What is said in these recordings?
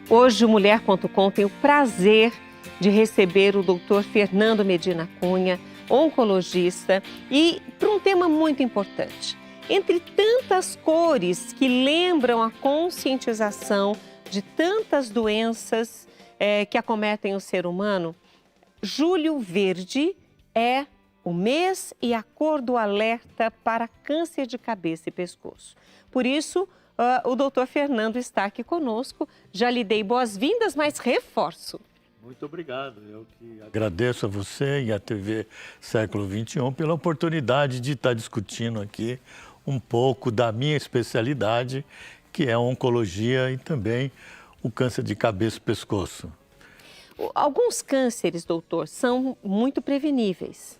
Hoje o Mulher.com tem o prazer de receber o Dr. Fernando Medina Cunha, oncologista, e para um tema muito importante. Entre tantas cores que lembram a conscientização de tantas doenças que acometem o ser humano, Julho Verde é o mês e a cor do alerta para câncer de cabeça e pescoço. Por isso, o doutor Fernando está aqui conosco. Já lhe dei boas-vindas, mas reforço. Muito obrigado. Eu que agradeço a você e à TV Século XXI pela oportunidade de estar discutindo aqui um pouco da minha especialidade, que é a oncologia e também o câncer de cabeça e pescoço. Alguns cânceres, doutor, são muito preveníveis.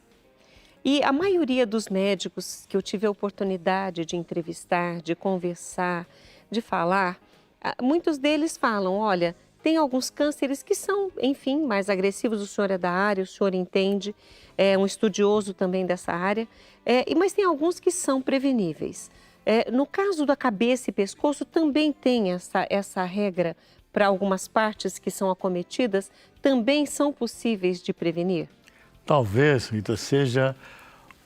E a maioria dos médicos que eu tive a oportunidade de entrevistar, de conversar, de falar, muitos deles falam, olha, tem alguns cânceres que são, enfim, mais agressivos, o senhor é da área, o senhor entende, é um estudioso também dessa área, mas tem alguns que são preveníveis. No caso da cabeça e pescoço, também tem essa regra para algumas partes que são acometidas, também são possíveis de prevenir? Talvez, Rita, seja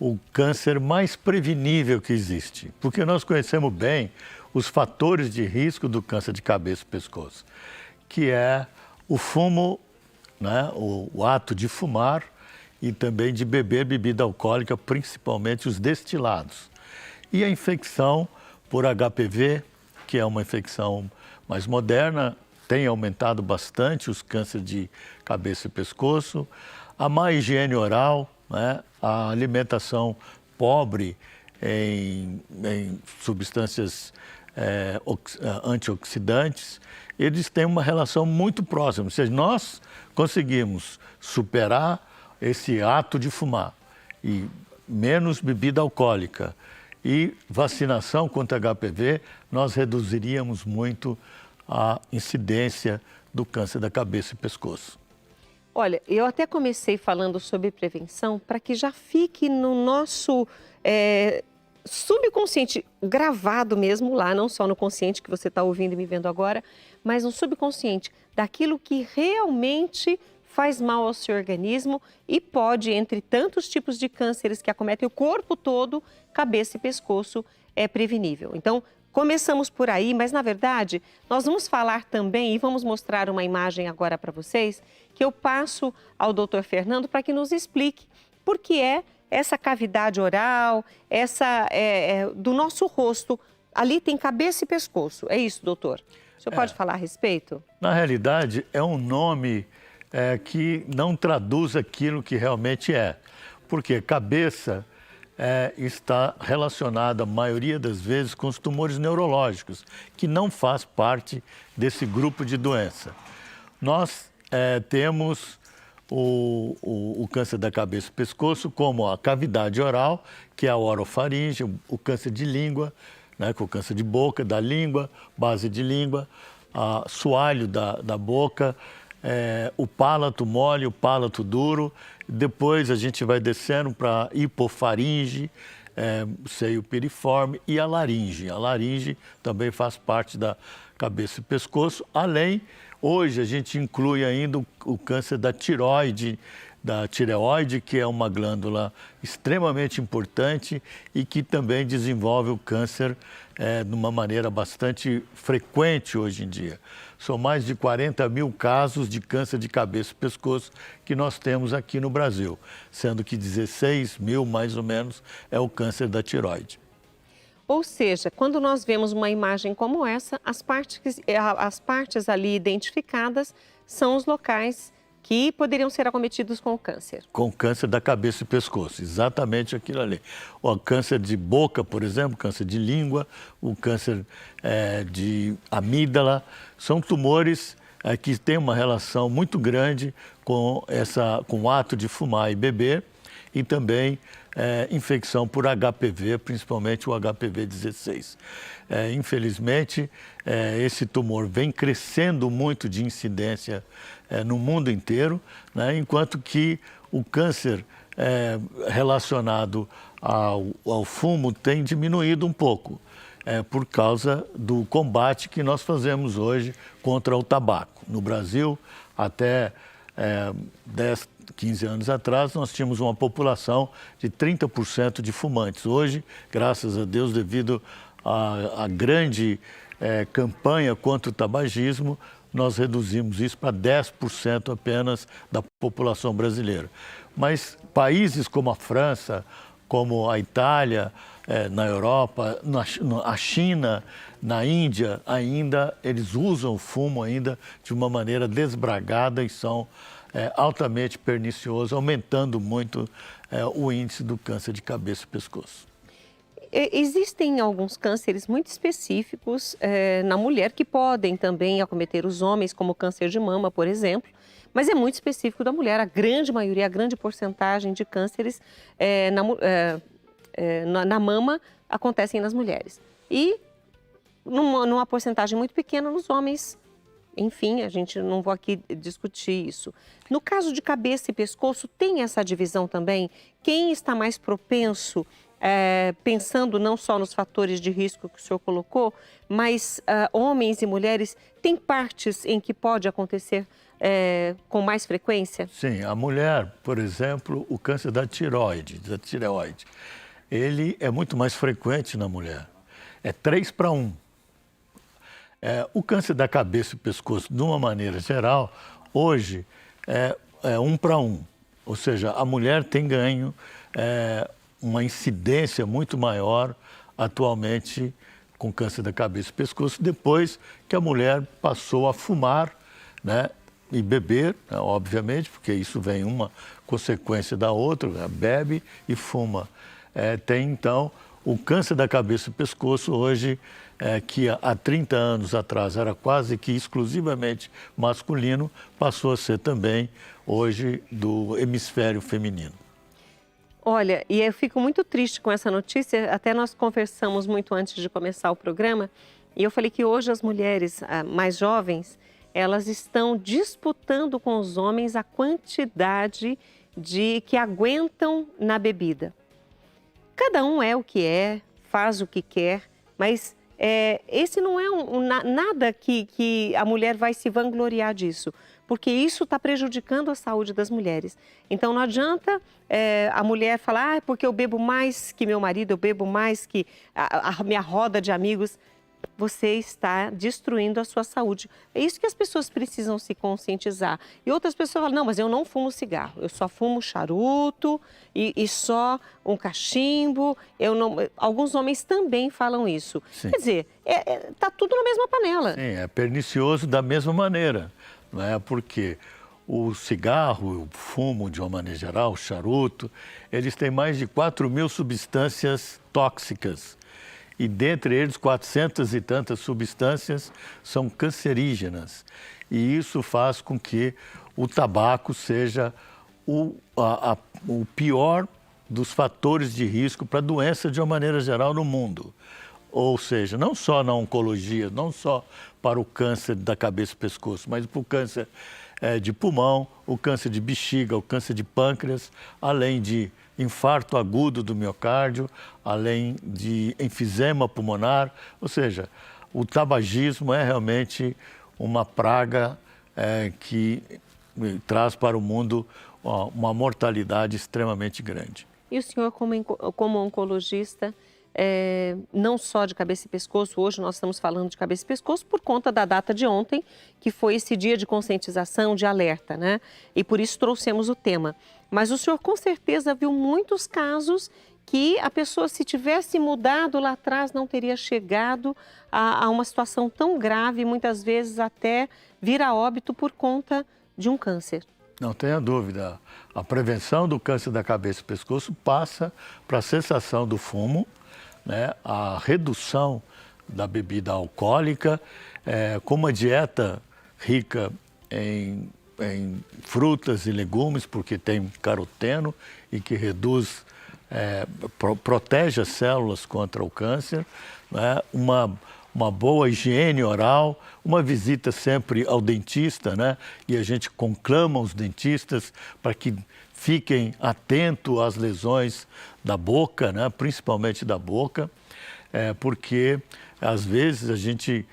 o câncer mais prevenível que existe, porque nós conhecemos bem os fatores de risco do câncer de cabeça e pescoço, que é o fumo, né, o ato de fumar e também de beber bebida alcoólica, principalmente os destilados. E a infecção por HPV, que é uma infecção mais moderna, tem aumentado bastante os cânceres de cabeça e pescoço, a má higiene oral, né, a alimentação pobre em substâncias antioxidantes, eles têm uma relação muito próxima. Se nós conseguimos superar esse ato de fumar e menos bebida alcoólica e vacinação contra HPV, nós reduziríamos muito a incidência do câncer da cabeça e pescoço. Olha, eu até comecei falando sobre prevenção para que já fique no nosso subconsciente, gravado mesmo lá, não só no consciente que você está ouvindo e me vendo agora, mas no subconsciente, daquilo que realmente faz mal ao seu organismo e pode, entre tantos tipos de cânceres que acometem o corpo todo, cabeça e pescoço é prevenível. Então, começamos por aí, mas na verdade, nós vamos falar também e vamos mostrar uma imagem agora para vocês, que eu passo ao Dr. Fernando para que nos explique por que é essa cavidade oral, do nosso rosto. Ali tem cabeça e pescoço, é isso, doutor? O senhor pode falar a respeito? Na realidade, é um nome que não traduz aquilo que realmente é. Porque cabeça está relacionada, a maioria das vezes, com os tumores neurológicos, que não faz parte desse grupo de doença. Nós temos o câncer da cabeça e pescoço como a cavidade oral, que é a orofaringe, o câncer de língua, né, que é o câncer de boca, da língua, base de língua, soalho da boca, o palato mole, o palato duro. Depois a gente vai descendo para hipofaringe, seio piriforme e a laringe. A laringe também faz parte da cabeça e pescoço. Além, hoje a gente inclui ainda o câncer da tireoide, que é uma glândula extremamente importante e que também desenvolve o câncer de uma maneira bastante frequente hoje em dia. São mais de 40 mil casos de câncer de cabeça e pescoço que nós temos aqui no Brasil, sendo que 16 mil, mais ou menos, é o câncer da tireoide. Ou seja, quando nós vemos uma imagem como essa, as partes ali identificadas são os locais que poderiam ser acometidos com o câncer. Com o câncer da cabeça e pescoço, exatamente aquilo ali. O câncer de boca, por exemplo, câncer de língua, o câncer de amígdala, são tumores que têm uma relação muito grande com o ato de fumar e beber e também infecção por HPV, principalmente o HPV-16. Infelizmente, esse tumor vem crescendo muito de incidência no mundo inteiro, né, enquanto que o câncer relacionado ao fumo tem diminuído um pouco. por causa do combate que nós fazemos hoje contra o tabaco. No Brasil, até 10, 15 anos atrás, nós tínhamos uma população de 30% de fumantes. Hoje, graças a Deus, devido à grande campanha contra o tabagismo, nós reduzimos isso para 10% apenas da população brasileira. Mas países como a França, como a Itália, na Europa, a China, na Índia, ainda eles usam o fumo ainda de uma maneira desbragada e são altamente perniciosos, aumentando muito o índice do câncer de cabeça e pescoço. Existem alguns cânceres muito específicos na mulher que podem também acometer os homens, como o câncer de mama, por exemplo, mas é muito específico da mulher. A grande maioria, a grande porcentagem de cânceres na mama acontecem nas mulheres. E numa porcentagem muito pequena nos homens. Enfim, a gente não vou aqui discutir isso. No caso de cabeça e pescoço, tem essa divisão também? Quem está mais propenso, pensando não só nos fatores de risco que o senhor colocou, mas homens e mulheres, tem partes em que pode acontecer com mais frequência? Sim, a mulher, por exemplo, o câncer da tireoide, ele é muito mais frequente na mulher. É 3 para 1. O câncer da cabeça e pescoço, de uma maneira geral, hoje é 1 para 1. Ou seja, a mulher tem ganho uma incidência muito maior atualmente com câncer da cabeça e pescoço, depois que a mulher passou a fumar, né, e beber, né, obviamente, porque isso vem uma consequência da outra, né, bebe e fuma. Tem, então, o câncer da cabeça e pescoço hoje, que há 30 anos atrás era quase que exclusivamente masculino, passou a ser também, hoje, do hemisfério feminino. Olha, e eu fico muito triste com essa notícia, até nós conversamos muito antes de começar o programa, e eu falei que hoje as mulheres mais jovens, elas estão disputando com os homens a quantidade que aguentam na bebida. Cada um é o que é, faz o que quer, mas esse não é nada que a mulher vai se vangloriar disso, porque isso está prejudicando a saúde das mulheres. Então não adianta a mulher falar, porque eu bebo mais que meu marido, eu bebo mais que a minha roda de amigos. Você está destruindo a sua saúde. É isso que as pessoas precisam se conscientizar. E outras pessoas falam, não, mas eu não fumo cigarro, eu só fumo charuto e só um cachimbo. Alguns homens também falam isso. Sim. Quer dizer, está tudo na mesma panela. Sim, é pernicioso da mesma maneira, não é? Porque o cigarro, o fumo de uma maneira geral, o charuto, eles têm mais de 4.000 substâncias tóxicas. E dentre eles, 400 e tantas substâncias são cancerígenas. E isso faz com que o tabaco seja o pior dos fatores de risco para a doença de uma maneira geral no mundo. Ou seja, não só na oncologia, não só para o câncer da cabeça e pescoço, mas para o câncer de pulmão, o câncer de bexiga, o câncer de pâncreas, além de infarto agudo do miocárdio, além de enfisema pulmonar. Ou seja, o tabagismo é realmente uma praga que traz para o mundo uma mortalidade extremamente grande. E o senhor, como oncologista, não só de cabeça e pescoço, hoje nós estamos falando de cabeça e pescoço por conta da data de ontem, que foi esse dia de conscientização, de alerta, né? E por isso trouxemos o tema. Mas o senhor com certeza viu muitos casos que a pessoa, se tivesse mudado lá atrás, não teria chegado a uma situação tão grave, muitas vezes até vir a óbito por conta de um câncer. Não tenha dúvida. A prevenção do câncer da cabeça e pescoço passa para a cessação do fumo, né? A redução da bebida alcoólica, com uma dieta rica em frutas e legumes, porque tem caroteno e que reduz, protege as células contra o câncer, né? Uma boa higiene oral, uma visita sempre ao dentista, né? E a gente conclama os dentistas para que fiquem atentos às lesões da boca, né? Principalmente da boca. porque às vezes a gente,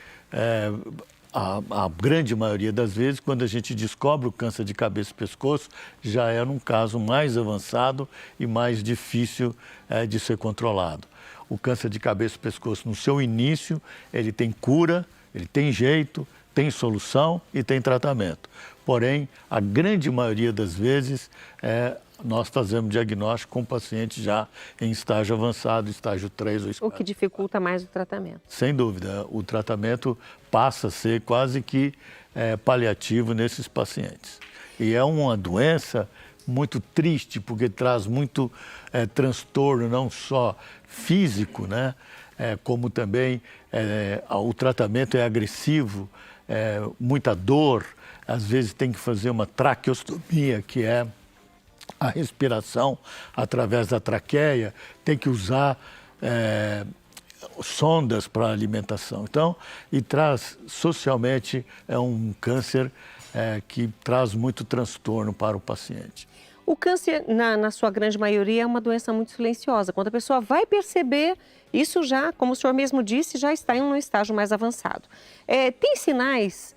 a grande maioria das vezes, quando a gente descobre o câncer de cabeça e pescoço, já é num caso mais avançado e mais difícil de ser controlado. O câncer de cabeça e pescoço, no seu início, ele tem cura, ele tem jeito, tem solução e tem tratamento. Porém, a grande maioria das vezes, nós fazemos diagnóstico com paciente já em estágio avançado, estágio 3 ou 4. O que dificulta mais o tratamento. Sem dúvida, o tratamento passa a ser quase que paliativo nesses pacientes. E é uma doença muito triste, porque traz muito transtorno, não só físico, né? Como também o tratamento é agressivo, muita dor, às vezes tem que fazer uma traqueostomia, que é a respiração através da traqueia, tem que usar sondas para alimentação. Então, e traz, socialmente, é um câncer que traz muito transtorno para o paciente. O câncer, na sua grande maioria, é uma doença muito silenciosa. Quando a pessoa vai perceber, isso já, como o senhor mesmo disse, já está em um estágio mais avançado. Tem sinais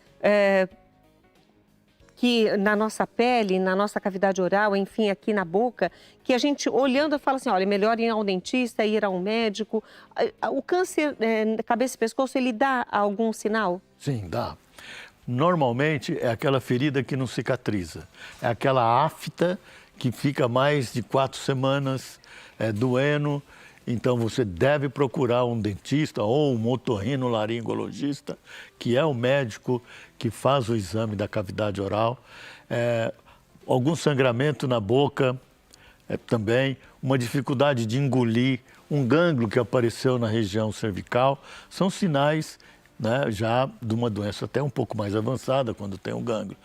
que na nossa pele, na nossa cavidade oral, enfim, aqui na boca, que a gente olhando fala assim, olha, é melhor ir ao dentista, ir ao médico. O câncer cabeça e pescoço, ele dá algum sinal? Sim, dá. Normalmente é aquela ferida que não cicatriza, é aquela afta que fica mais de 4 semanas doendo. Então você deve procurar um dentista ou um otorrinolaringologista, que é o médico que faz o exame da cavidade oral. Algum sangramento na boca também, uma dificuldade de engolir, um gânglio que apareceu na região cervical, são sinais, né, já de uma doença até um pouco mais avançada quando tem um gânglio.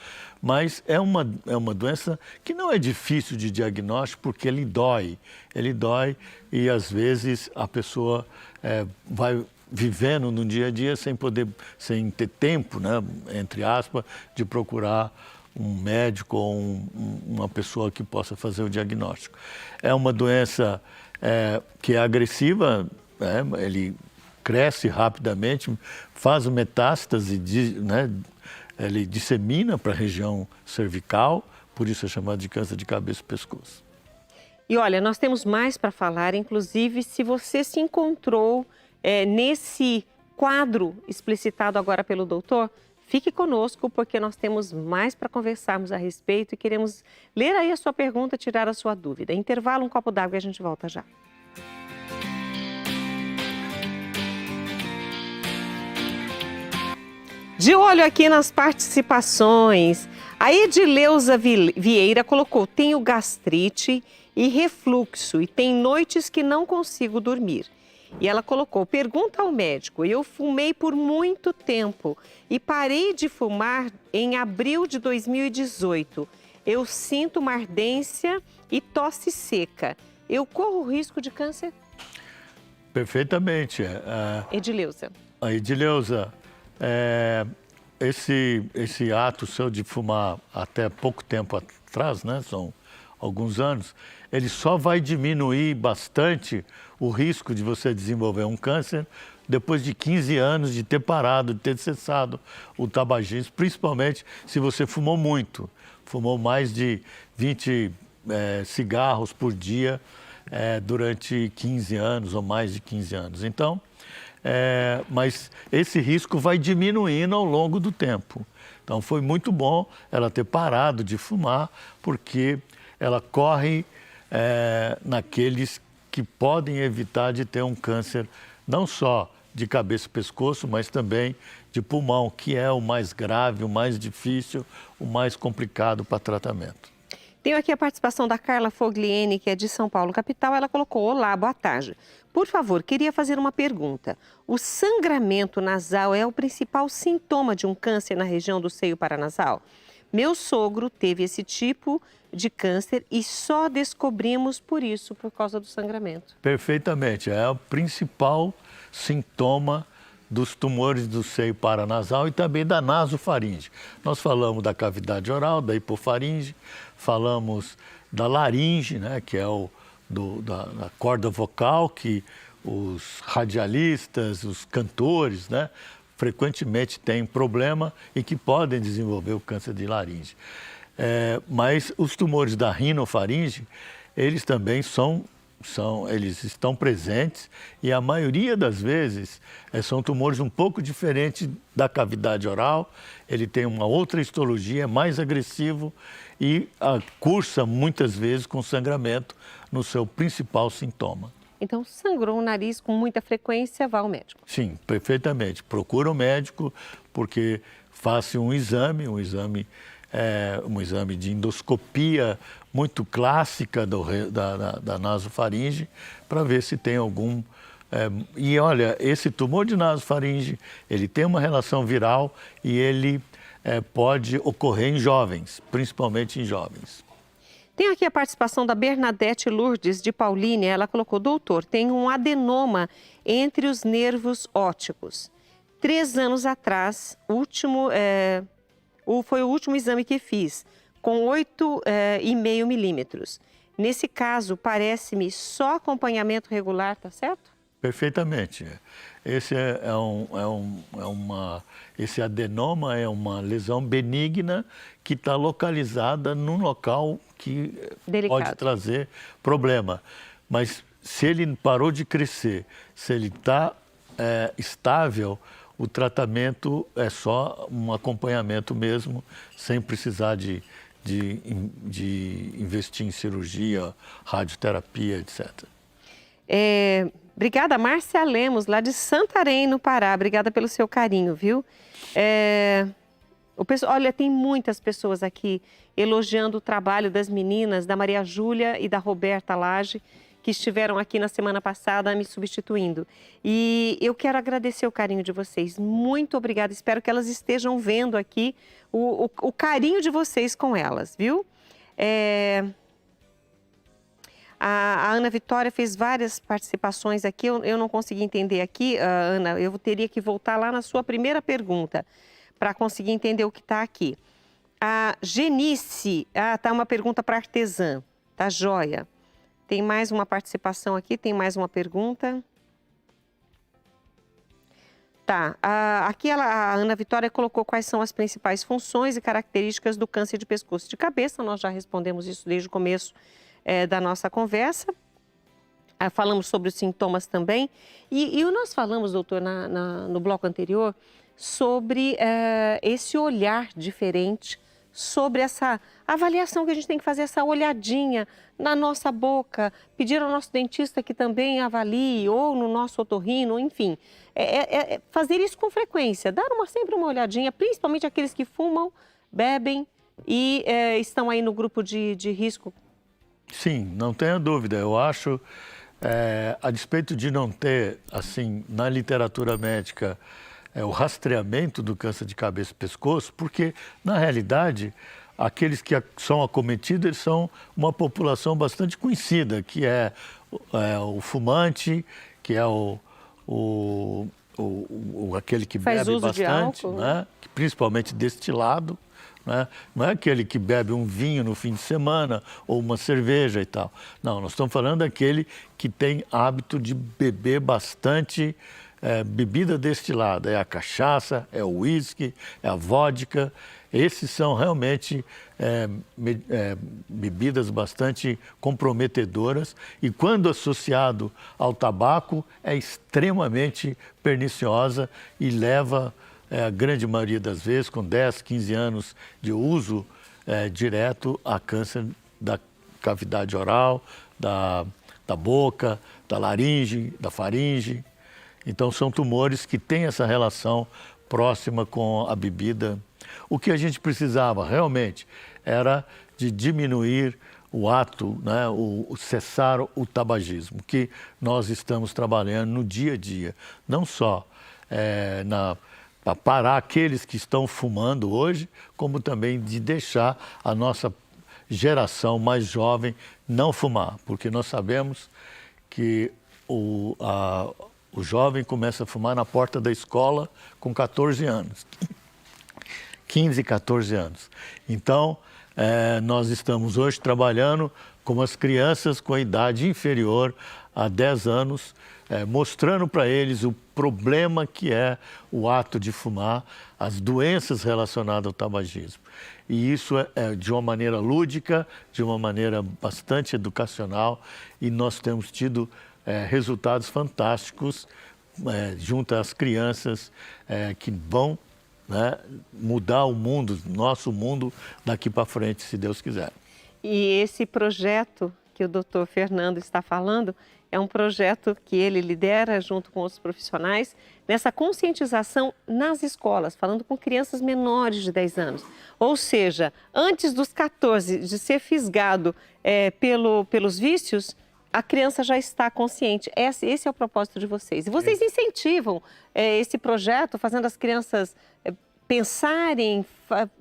Mas é uma doença que não é difícil de diagnóstico porque ele dói e às vezes a pessoa vai vivendo no dia a dia sem ter tempo, né, entre aspas, de procurar um médico ou uma pessoa que possa fazer o diagnóstico. É uma doença que é agressiva, ele cresce rapidamente, faz metástase, né? Ele dissemina para a região cervical, por isso é chamado de câncer de cabeça e pescoço. E olha, nós temos mais para falar, inclusive se você se encontrou nesse quadro explicitado agora pelo doutor, fique conosco porque nós temos mais para conversarmos a respeito e queremos ler aí a sua pergunta, tirar a sua dúvida. Intervalo, um copo d'água e a gente volta já. De olho aqui nas participações, a Edileuza Vieira colocou, tenho gastrite e refluxo e tem noites que não consigo dormir. E ela colocou, pergunta ao médico, eu fumei por muito tempo e parei de fumar em abril de 2018. Eu sinto uma ardência e tosse seca. Eu corro risco de câncer? Perfeitamente. Edileuza. A Edileuza, esse ato seu de fumar até pouco tempo atrás, né, são alguns anos, ele só vai diminuir bastante o risco de você desenvolver um câncer depois de 15 anos de ter parado, de ter cessado o tabagismo, principalmente se você fumou muito, fumou mais de 20 cigarros por dia durante 15 anos ou mais de 15 anos. Então, mas esse risco vai diminuindo ao longo do tempo. Então foi muito bom ela ter parado de fumar, porque ela corre naqueles que podem evitar de ter um câncer, não só de cabeça e pescoço, mas também de pulmão, que é o mais grave, o mais difícil, o mais complicado para tratamento. Tenho aqui a participação da Carla Fogliene, que é de São Paulo, capital. Ela colocou, olá, boa tarde. Por favor, queria fazer uma pergunta. O sangramento nasal é o principal sintoma de um câncer na região do seio paranasal? Meu sogro teve esse tipo de câncer e só descobrimos por isso, por causa do sangramento. Perfeitamente, é o principal sintoma dos tumores do seio paranasal e também da nasofaringe. Nós falamos da cavidade oral, da hipofaringe, falamos da laringe, né, que é da corda vocal, que os radialistas, os cantores, né, frequentemente têm problema e que podem desenvolver o câncer de laringe. Mas os tumores da rinofaringe, eles também eles estão presentes e a maioria das vezes são tumores um pouco diferentes da cavidade oral. Ele tem uma outra histologia, é mais agressivo e cursa muitas vezes com sangramento no seu principal sintoma. Então, sangrou o nariz com muita frequência, vá ao médico. Sim, perfeitamente. Procura o médico porque faça um exame de endoscopia muito clássica da nasofaringe para ver se tem algum... E olha, esse tumor de nasofaringe, ele tem uma relação viral e ele pode ocorrer em jovens, principalmente em jovens. Tem aqui a participação da Bernadette Lourdes, de Paulínia. Ela colocou: doutor, tem um adenoma entre os nervos ópticos. 3 anos atrás, foi o último exame que fiz, com 8,5 milímetros. Nesse caso, parece-me só acompanhamento regular, tá certo? Perfeitamente. Esse esse adenoma é uma lesão benigna que está localizada num local que Delicado. pode trazer problema. Mas se ele parou de crescer, se ele está estável, o tratamento é só um acompanhamento mesmo, sem precisar de investir em cirurgia, radioterapia, etc. Obrigada, Márcia Lemos, lá de Santarém, no Pará. Obrigada pelo seu carinho, viu? Olha, tem muitas pessoas aqui elogiando o trabalho das meninas, da Maria Júlia e da Roberta Lage, que estiveram aqui na semana passada me substituindo. E eu quero agradecer o carinho de vocês. Muito obrigada. Espero que elas estejam vendo aqui o carinho de vocês com elas, viu? A Ana Vitória fez várias participações aqui. Eu não consegui entender aqui, Ana. Eu teria que voltar lá na sua primeira pergunta para conseguir entender o que está aqui. A Genice, tá uma pergunta para artesã, tá joia. Tem mais uma participação aqui, tem mais uma pergunta. Tá, aqui a Ana Vitória colocou quais são as principais funções e características do câncer de pescoço e de cabeça. Nós já respondemos isso desde o começo da nossa conversa. Falamos sobre os sintomas também. E nós falamos, doutor, no bloco anterior, sobre esse olhar diferente, sobre essa avaliação que a gente tem que fazer, essa olhadinha na nossa boca, pedir ao nosso dentista que também avalie, ou no nosso otorrino, enfim. Fazer isso com frequência, dar sempre uma olhadinha, principalmente aqueles que fumam, bebem e estão aí no grupo de risco. Sim, não tenha dúvida. Eu acho, a despeito de não ter, assim, na literatura médica, o rastreamento do câncer de cabeça e pescoço, porque, na realidade, aqueles que são acometidos, eles são uma população bastante conhecida, que é o fumante, que é aquele que faz bebe uso bastante, de álcool, né? Principalmente destilado. Né? Não é aquele que bebe um vinho no fim de semana ou uma cerveja e tal. Não, nós estamos falando daquele que tem hábito de beber bastante bebida destilada. É a cachaça, é o uísque, é a vodka. Esses são realmente bebidas bastante comprometedoras e, quando associado ao tabaco, é extremamente perniciosa e leva, a grande maioria das vezes, com 10, 15 anos de uso direto, a câncer da cavidade oral, da boca, da laringe, da faringe. Então, são tumores que têm essa relação próxima com a bebida. O que a gente precisava realmente era de diminuir o ato, né, o cessar o tabagismo, que nós estamos trabalhando no dia a dia. Não só para parar aqueles que estão fumando hoje, como também de deixar a nossa geração mais jovem não fumar, porque nós sabemos que o jovem começa a fumar na porta da escola com 14 anos, 15, 14 anos. Então, nós estamos hoje trabalhando com as crianças com a idade inferior a 10 anos, mostrando para eles o problema que é o ato de fumar, as doenças relacionadas ao tabagismo. E isso é de uma maneira lúdica, de uma maneira bastante educacional, e nós temos tido resultados fantásticos junto às crianças que vão, né, mudar o mundo, nosso mundo, daqui para frente, se Deus quiser. E esse projeto que o doutor Fernando está falando é um projeto que ele lidera junto com os profissionais nessa conscientização nas escolas, falando com crianças menores de 10 anos. Ou seja, antes dos 14 de ser fisgado pelos vícios, a criança já está consciente. Esse é o propósito de vocês. E vocês incentivam esse projeto, fazendo as crianças pensarem,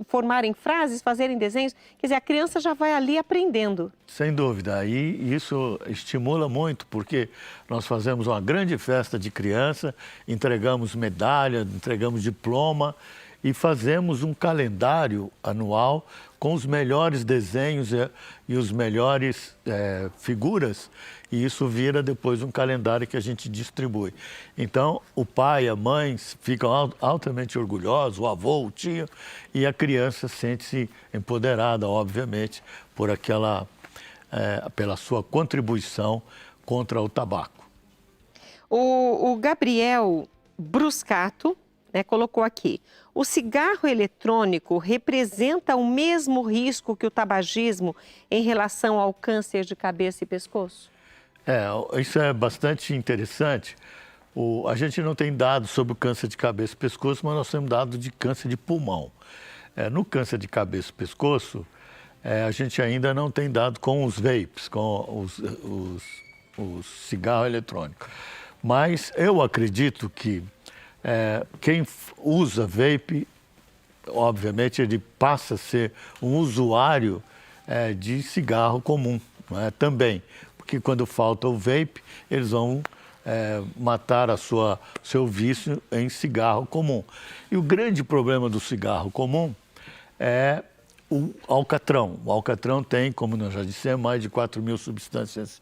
formarem frases, fazerem desenhos. Quer dizer, a criança já vai ali aprendendo. Sem dúvida. E isso estimula muito, porque nós fazemos uma grande festa de criança, entregamos medalha, entregamos diploma e fazemos um calendário anual com os melhores desenhos e os melhores figuras, e isso vira depois um calendário que a gente distribui. Então, o pai e a mãe ficam altamente orgulhosos, o avô, o tio, e a criança sente-se empoderada, obviamente, pela sua contribuição contra o tabaco. O Gabriel Bruscato, né, colocou aqui: o cigarro eletrônico representa o mesmo risco que o tabagismo em relação ao câncer de cabeça e pescoço? Isso é bastante interessante. A gente não tem dados sobre o câncer de cabeça e pescoço, mas nós temos dados de câncer de pulmão. No câncer de cabeça e pescoço, a gente ainda não tem dado com os vapes, com os cigarros eletrônicos. Mas eu acredito que quem usa vape, obviamente, ele passa a ser um usuário de cigarro comum, não é? Também, porque quando falta o vape, eles vão matar seu vício em cigarro comum. E o grande problema do cigarro comum é o alcatrão. O alcatrão tem, como nós já dissemos, mais de 4.000 substâncias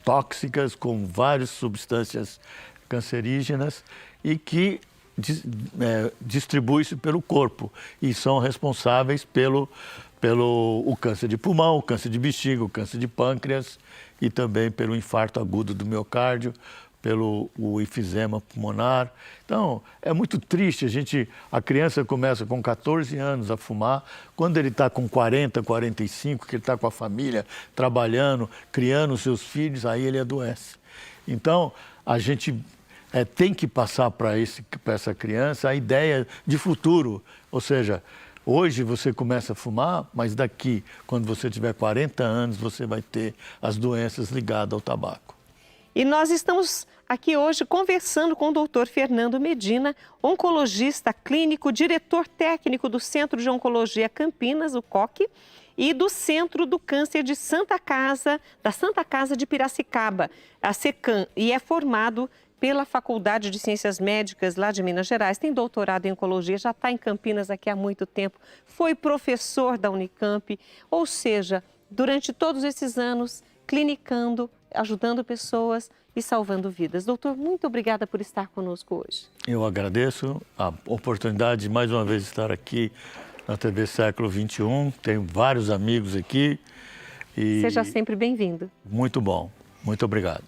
tóxicas, com várias substâncias cancerígenas, e que distribui-se pelo corpo e são responsáveis pelo o câncer de pulmão, o câncer de bexiga, o câncer de pâncreas e também pelo infarto agudo do miocárdio, pelo enfisema pulmonar. Então, é muito triste. A criança começa com 14 anos a fumar, quando ele está com 40, 45, que ele está com a família, trabalhando, criando seus filhos, aí ele adoece. Então, a gente tem que passar para essa criança a ideia de futuro, ou seja, hoje você começa a fumar, mas daqui, quando você tiver 40 anos, você vai ter as doenças ligadas ao tabaco. E nós estamos aqui hoje conversando com o doutor Fernando Medina, oncologista clínico, diretor técnico do Centro de Oncologia Campinas, o COC, e do Centro do Câncer de da Santa Casa de Piracicaba, a SECAM, e é formado pela Faculdade de Ciências Médicas lá de Minas Gerais, tem doutorado em oncologia, já está em Campinas aqui há muito tempo, foi professor da Unicamp, ou seja, durante todos esses anos, clinicando, ajudando pessoas e salvando vidas. Doutor, muito obrigada por estar conosco hoje. Eu agradeço a oportunidade de mais uma vez estar aqui na TV Século XXI, tenho vários amigos aqui. Seja sempre bem-vindo. Muito bom, muito obrigado.